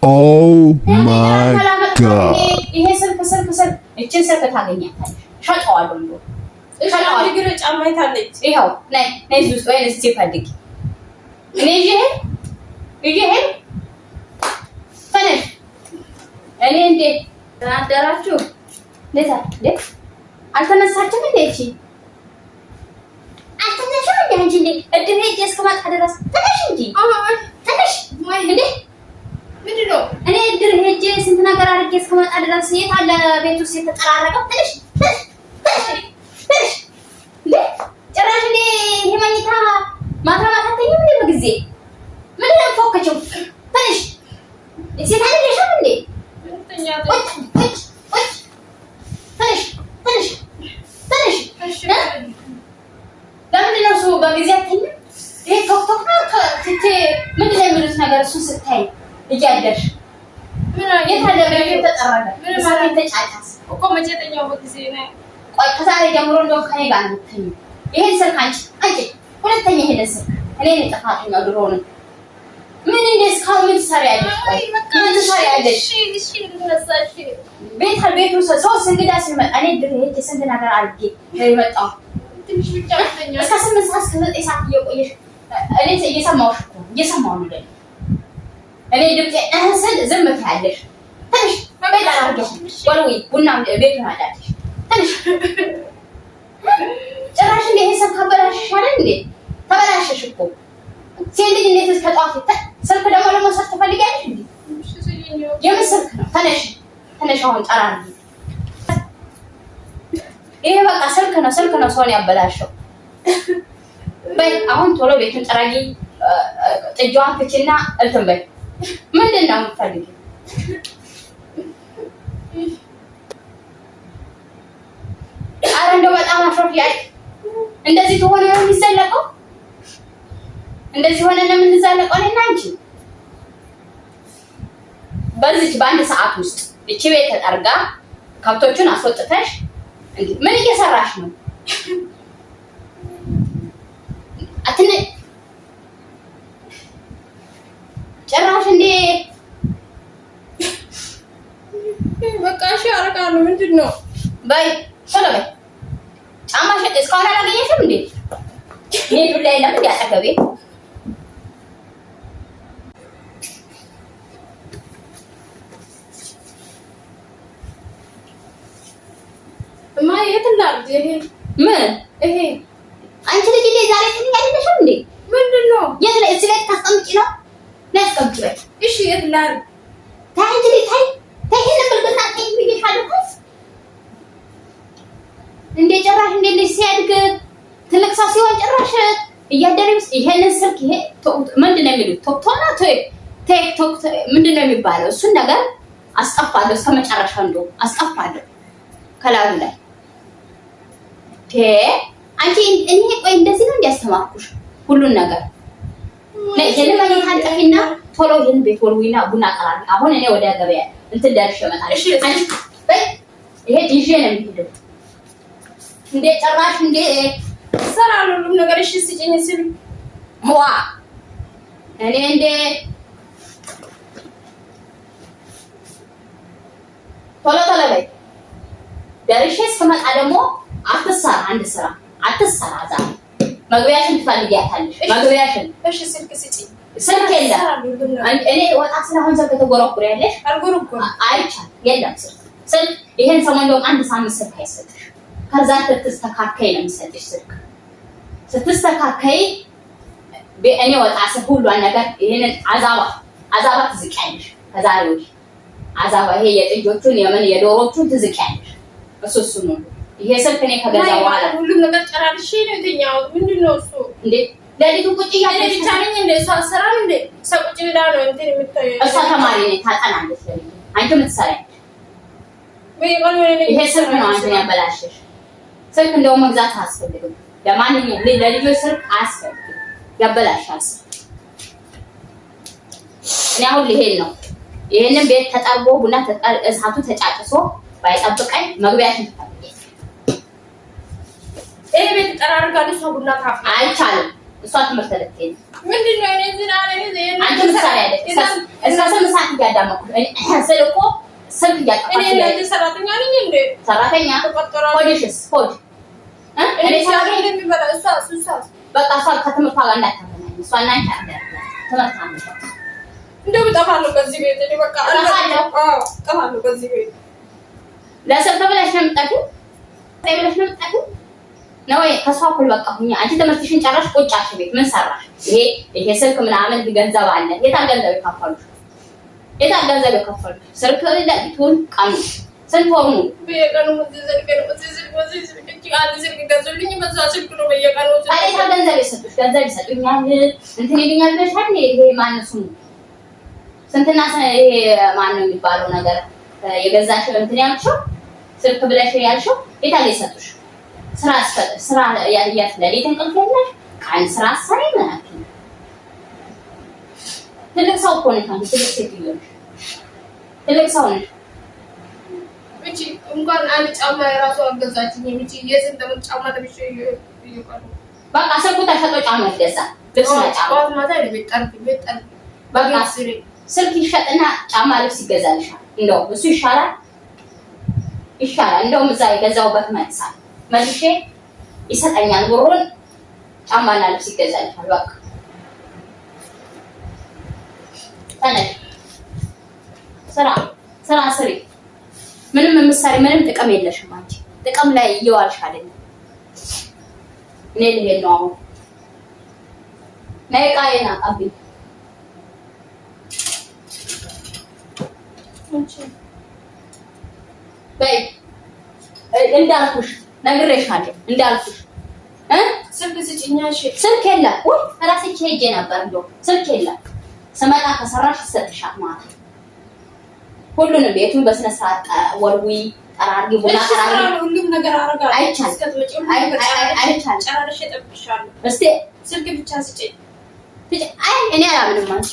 Oh my God! ይሄ ስልክ እችን ስልክ ታገኛታለሽ። ሸጠዋለሁ እንደው ሸጠዋለሁ። እግር ጫማ ይታለች። ይኸው ነይ እዚህ ውስጥ ወይ እስቲ ፈልጊ። እኔ ይሄ ፈነሽ እኔ እንዴ አደራችሁ እንዴት አልተነሳችም እንዴ? እቺ አልተነሳችም እንዴ? አንቺ እንዴ እድሜ እስከማጣ ድረስ ተነሽ እንጂ ተነሽ ወይ እንዴ ምንድነው? እኔ እድር ሄጄ ስንት ነገር አድርጌ እስከማጣ ድረስ የት አለ ቤት ውስጥ የተጠራረቀው? ትንሽ ጭራሽ እንደ ይሄ መኝታ ማታ ተኝም እንደ በጊዜ ምንድን ነው ፎከችው? ትንሽ ሴት አይደለሽም እንዴ? ትንሽ ለምንድን ነው እሱ በጊዜ አትተኝም? ይሄ ቶክቶክ ነው ምንድን ነው የሚሉት ነገር እሱን ስታይ እያደርሽ ምን የታለ በቤት ተጠራለ ምን ተጫጫስ እኮ መጨጠኛው በጊዜ ነው። ቆይ ከዛሬ ጀምሮ እንደው ከኔ ጋር ነው የምትተኝው። ይሄን ስልክ አንቺ ሁለተኛ ይሄን ስልክ እኔ ነኝ ጥፋተኛው። ድሮ ነው ምን እንደስካው ምን ትሰሪያለሽ? ቆይ ምን ትሰሪያለሽ? እሺ ልነሳሽ ቤቱ ሶስት እንግዳ ሲመጣ እኔ ድሮ ሄጄ ስንት ነገር አድርጌ የመጣው ትንሽ ብቻ ተኛ እስከ 8 ሰዓት እስከ 9 ሰዓት እየቆየሽ እኔ እየሰማሁ ነው ደግሞ እኔ ድምጤ እህስል ዝም ትያለሽ። ትንሽ ቤት አድርገሽ ወልዊ ቡና ቤቱን አዳለሽ። ትንሽ ጭራሽ እንደ ይሄ ስልክ አበላሽሽ አይደል እንዴ? ተበላሽሽ እኮ ሴት ልጅ እንዴት እስከ ጠዋት ስልክ ደግሞ ለመውሰድ ትፈልጊያለሽ እንዴ? የምን ስልክ ነው? ተነሽ አሁን ጠራር ይሄ በቃ ስልክ ነው ሰውን ያበላሸው። በይ አሁን ቶሎ ቤቱን ጠራጊ። ጥጃዋን ፍቺና እንትን በይ። ምንድን ነው የምትፈልጊው? ኧረ እንደው በጣም አሾፍያለሽ። እንደዚህ ተሆነ ነው የሚዘለቀው? እንደዚህ ሆነ ነው የምንዘለቀው? እኔና አንቺ በዚች በአንድ ሰዓት ውስጥ እቺ ቤት ተጠርጋ ከብቶቹን አስወጥተሽ ምን እየሰራሽ ነው? ጭራሽ እንዴ በቃ እሺ አደርጋለሁ። ምንድን ነው? በይ ቶሎ በይ። ጫማሽ እስካሁን አላገኘሽም እንዴ? ሄዱ ላይ ለምን ያጠገቤ እማዬ የት እንዳልኩ ይሄ ምን ይሄ አንቺ ልጅ ላይ ዛሬ ትንሽ አይደለሽም እንዴ? ምንድን ነው? የት ላይ እዚህ ላይ ታስቀምጪ ነው? ለስቀምጪ በይ። እሺ የት ላድርግ? ታይ እንጂ ታይ ይሄን ብልግና ታይ ብዬሻለሁ። እንዴ ጭራሽ እንዴ ልጅ ሲያድግ ትልቅ ሰው ሲሆን ጭራሽ እያደረግሽ ይሄንን ስልክ ይሄ ምንድን ነው የሚሉት? ቶክቶና ቲክቶክ ምንድን ነው የሚባለው? እሱን ነገር አስጠፋለሁ እስከመጨረሻው እንደው አስጠፋለሁ ከላዩ ላይ አንቺ እኔ ቆይ እንደዚህ ነው እንዲያስተማርኩሽ ሁሉን ነገር ለይሄን ማለት አንጠፊና ቶሎ ይሄን ቤት ወልዊና ቡና ቀራል። አሁን እኔ ወደ ገበያ እንትን ደርሼ እመጣለሁ። እሺ አንቺ በይ ይሄ ዲጄ ነው የሚሄደው እንዴ ጭራሽ እንዴ ሰራሉ ሁሉም ነገር እሺ ስጪኝ ሲሉ ዋ እኔ እንዴ ቶሎ በይ ደርሼ እስከመጣ ደግሞ አትሰራ አንድ ስራ አትሰራ። ዛሬ መግቢያሽን ትፈልጊያታለሽ። መግቢያሽን እሺ ስልክ ስጪኝ። ስልክ የለም እኔ ወጣ ስለሆነ ዘገ ተጎረኩሪያለሽ። አልጎረኩር አይቻልም የለም ስልክ ይሄን ሰሞን እንደውም አንድ ሳምንት ስልክ አይሰጥሽ። ከዛ ስትስተካከይ ነው የሚሰጥሽ ስልክ። ስትስተካከይ እኔ ወጣ ስል ሁሉን ነገር ይሄንን አዛባ ትዝቂያለሽ። ከዛሬ ወዲህ አዛባ ይሄ የጥጆቹን የምን የዶሮቹን ትዝቂያለሽ። እሱ ነው ይሄ ስልክ እኔ ከገዛ በኋላ ሁሉም ነገር ጨራርሼ ነው የተኛው። ምንድን ነው እሱ እንዴ? ለሊቱ ቁጭ እያለች ብቻ ነኝ እንደ እሷ አሰራም እንደ እሷ ቁጭ ብላ ነው እንትን የምታየው። እሷ ተማሪ ነኝ ታጠናለች። አንቺ የምትሰሪያለሽ ይሄ ስልክ ነው አንቺን ያበላሽሽ። ስልክ እንደውም መግዛት አያስፈልግም። ለማንኛውም ለልጆች ስልክ አያስፈልግም፣ ያበላሻል። እኔ አሁን ልሄድ ነው። ይሄንን ቤት ተጠርቦ ቡና እሳቱ ተጫጭሶ ባይጠብቀኝ መግቢያሽን ትፈልጊ። ይሄ ቤት ተጠራርጋለች። ሰው ቡና ታፋ አይቻልም። እሷ ትምህርት ልትሄድ ምንድን ነው እኔ ዝና ነኝ አንቺ ምሳሌ አይደል እስከ 8 ሰዓት እያዳመኩ ስል እኮ ስልክ እያጠፋሽ እኔ ለዚህ ሰራተኛ ነኝ እንዴ? ሰራተኛ ሆድሽስ ሆድ እኔ ሰራተኛ እንደሚበላ እሷ በቃ እሷ ከትምህርቷ ጋር እንዳታገናኝ እሷ እና አንቺ ትምህርት አለሽ እንደው እጠፋለሁ ከዚህ ቤት እኔ በቃ እጠፋለሁ ከዚህ ቤት ለስልክ ብለሽ ነው የምትጠፊው ብለሽ ነው የምትጠፊው ነው ከሷ እኩል በቃ ሁኚ አንቺ ትምህርትሽን ጨረሽ ቁጭ አልሽ ቤት ምን ሰራሽ ይሄ ስልክ ምናምን ገንዘብ አለ የታል ገንዘብ ይከፈሉሽ የታል ገንዘብ ይከፈሉሽ ስልክ ለሊቱን ቀኑ ስንት ወሩ በየቀኑ ገንዘብልኝ በዛ ስልክ ነው በየቀኑ አይታ ገንዘብ ይሰጡሽ ገንዘብ ይሰጡኛል እንትን ይሉኛል ብለሽ አይደል ይሄ ማነው ስሙ ስንትና ይሄ ማነው የሚባለው ነገር የገዛሽው እንትን ያልሽው ስልክ ብለሽ ያልሽው የታል ይሰጡሽ ስራ ለሊት እንቅልፍ የለሽ ቀን ስራ ሰሪ ማለት ነው ትልቅ ሰው እኮ ነሽ አንቺ ትልቅ ሴትዮ ነሽ ትልቅ ሰው ነሽ እቺ እንኳን አንድ ጫማ የራሱ አገዛችኝ እቺ የስንት ዓመት ጫማ ተብሽ ይቆጣ በቃ ስልኩ ተሸጦ ጫማ ይገዛል ልብስ ጫማ ጫማ ማታ ቤት ጠርፍ በቃ ስልክ ይሸጥና ጫማ ልብስ ይገዛልሻል እንደው እሱ ይሻላል እንደውም እዛ የገዛውበት መልሼ ይሰጠኛል ብሩን ጫማና ልብስ ይገዛልሻል በቃ ተነሽ ስራ ስሪ ምንም የምትሰሪ ምንም ጥቅም የለሽም አንቺ ጥቅም ላይ እየዋልሽ አይደለም እኔ ልሄድ ነው አሁን ነይ ዕቃዬን አቀብኝ በይ እንዳልኩሽ ነግሬሻለሁ እንዳልኩሽ ስልክ ስጭኛሽ ስልክ የለም ወይ እራሴ ሄጄ ነበር እንደው ስልክ የለም ስመጣ ከሰራሽ ይሰጥሻል ማለት ነው ሁሉንም ቤቱን በስነ ስርዓት ወልዊ ጠራርጊ ቡና ጠራርጊ ሁሉም ነገር አረጋለሁ አይቻልም ጨራርሽ እጠብቅሻለሁ እስቲ ስልክ ብቻ ስጭኝ እኔ አላምንም አንቺ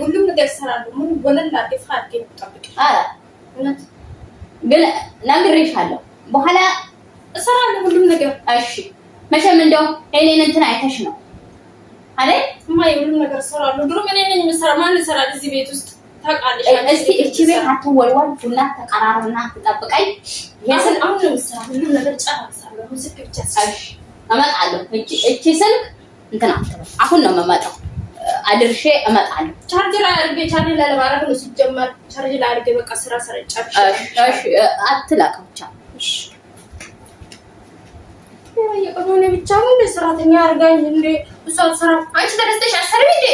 ሁሉም ነገር እሰራለሁ ምን ወለል አድርጌ አድርጌ እጠብቅሽ ግን ነግሬሻለሁ በኋላ እሰራለሁ ሁሉም ነገር እሺ መቼም እንደው እኔን እንትን አይተሽ ነው አይደል ማይ ሁሉም ነገር እሰራለሁ ድሮ ምን ነኝ የምሰራ ማን ይሰራል እዚህ ቤት ውስጥ ታውቃለሽ እስቲ እቺ ቤት አትወልወል ቡና ተቀራርብና ትጠብቀኝ ይሄን አሁን ነው የምሰራ ሁሉም ነገር ጨርሳለሁ ስልክ ብቻ እሺ እመጣለሁ እቺ ስልክ እንትን አሁን ነው የምመጣው አድርሼ እመጣለሁ ቻርጅ ላይ ለማድረግ ነው ሲጀመር ቻርጅ ላይ አድርጌ በቃ ስራ ጨርሼ እሺ አትላቀው ብቻ እሺ የቀኑን ብቻ ነው ለሰራተኛ አርጋኝ እንዴ እሷ ስራ አንቺ ተደስተሽ አሰሪ እንዴ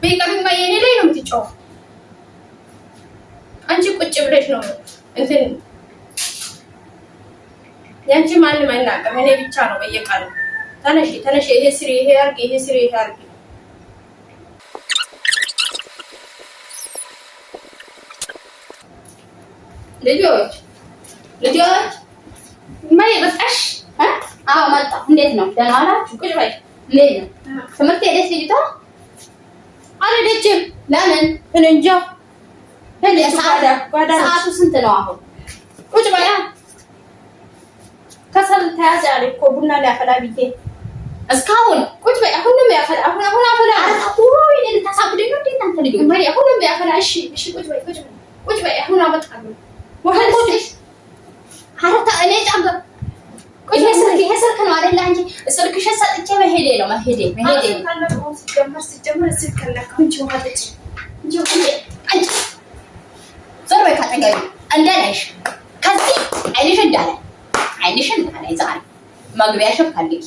በቀኑማ የኔ ላይ ነው የምትጫው አንቺ ቁጭ ብለሽ ነው እንትን ያንቺ ማንም አይናገርም እኔ ብቻ ነው በየቀኑ ተነሽ ይሄ ስሪ ይሄ አርጊ ይሄ ስሪ ይሄ አርጊ ልጆች ማይ በቃሽ አዎ መጣ እንዴት ነው ደህና ዋላችሁ ቁጭ በይ እንዴት ነው ትምህርት ሄደሽ ልጅቷ አልሄደችም ለምን እኔ እንጃ ሰዓቱ ስንት ነው አሁን ቁጭ በይ ከሰል ተያዘ አለ እኮ ቡና ሊያፈላ ብዬ እስካሁን ቁጭ በይ አሁንም ያፈላ አሁን አፈላ ወይ ልታሳብደኝ ነው እናንተ ልጆች ማይ አሁንም ያፈላ እሺ ቁጭ በይ አሁን አመጣለሁ ወህል ቁጭ አረታ እኔ ጫምበ ይሄ ስልክ ነው አይደል አንቺ ስልክሽን ሰጥቼ መሄዴ ነው ሲጀመር ስልክ ለካንቺ ወሃለች አንቺ ዞር በይ ካጠገቢ እንዳላይሽ ከዚህ አይንሽን እንዳላይ ዛሬ መግቢያሽን ፈልጊ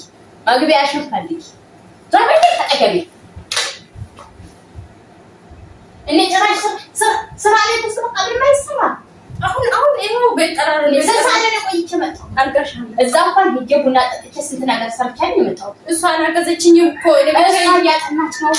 ዞር በይ ካጠገቢ እኔ ጭራሽ ስራ ላይ ተስፋ ማይሰራ አሁን ይሄው በጠራራ ነው ሰሳለ ነው ቆይቼ መጣሁ አልጋሽ እዛ እንኳን ሄጄ ቡና ጠጥቼ ስንት ነገር ሰርቻለሁ የመጣሁት እሷ አላገዘችኝም እኮ እሷ ያጠናች ነው